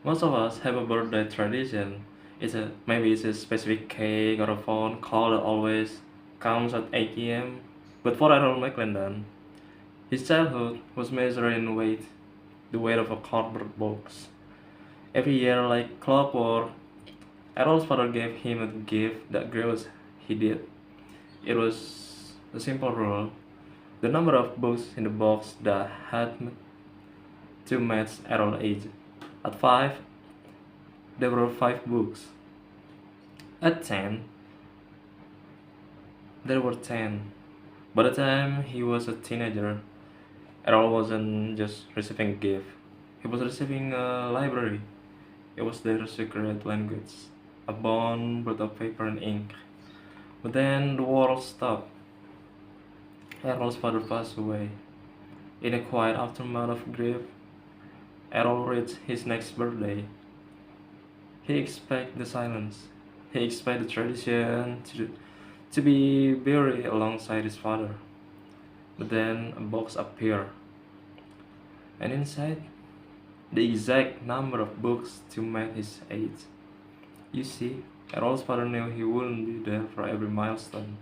Most of us have a birthday tradition. Maybe it's a specific cake or a phone call that always comes at 8 a.m. But for Errol McLendon, his childhood was measured in weight, the weight of a cardboard box. Every year, like clockwork, Errol's father gave him a gift that grew as he did. It was a simple rule: the number of books in the box that had to match Errol's age. At 5, there were 5 books. At 10, there were 10. By the time he was a teenager, Errol wasn't just receiving a gift, he was receiving a library. It was their secret language, a bond worth of paper and ink. But then the world stopped. Errol's father passed away. In a quiet aftermath of grief, Errol reached his next birthday. He expected the silence. He expected the tradition to be buried alongside his father. But then a box appeared, and inside, the exact number of books to match his age. You see, Errol's father knew he wouldn't be there for every milestone.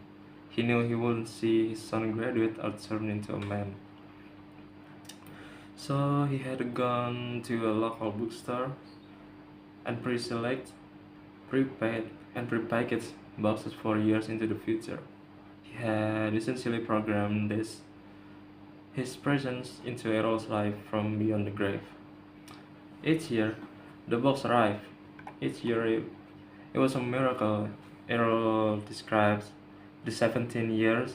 He knew he wouldn't see his son graduate or turn into a man. So he had gone to a local bookstore and pre-select, prepaid, and prepackaged boxes for years into the future. He had essentially programmed his presence into Errol's life from beyond the grave. Each year, the box arrived. Each year, it was a miracle. Errol describes the 17 years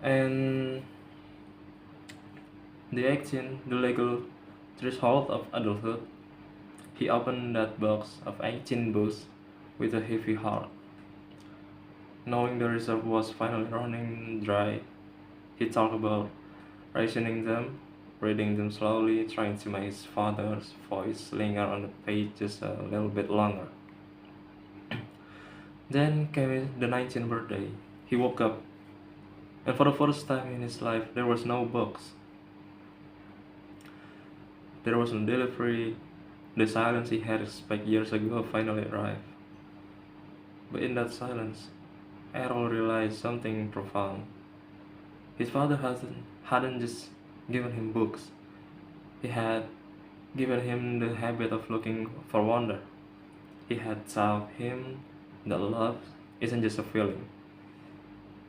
and the 18, the legal threshold of adulthood. He opened that box of 18 books with a heavy heart. Knowing the reserve was finally running dry, he talked about rationing them, reading them slowly, trying to make his father's voice linger on the page just a little bit longer. Then came the 19th birthday. He woke up, and for the first time in his life, there was no box. There was no delivery. The silence he had expected years ago finally arrived. But in that silence, Errol realized something profound. His father hadn't just given him books, he had given him the habit of looking for wonder. He had taught him that love isn't just a feeling,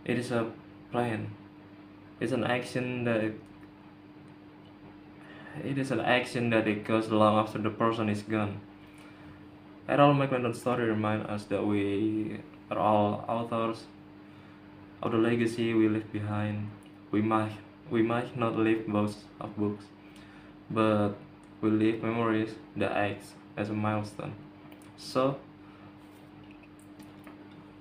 it is a plan. It's an action that it is an action that it goes long after the person is gone. Errol McLendon's story reminds us that we are all authors of the legacy we leave behind. We might we might not leave books of books, but we leave memories that act as a milestone. So,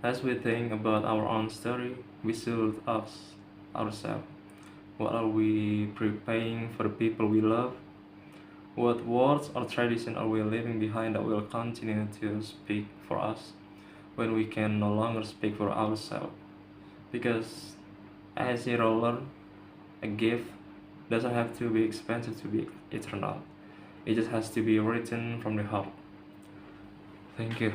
as we think about our own story, we should ask ourselves, what are we preparing for the people we love? What words or tradition are we leaving behind that will continue to speak for us when we can no longer speak for ourselves? Because as Errol learned, a gift doesn't have to be expensive to be eternal. It just has to be written from the heart. Thank you.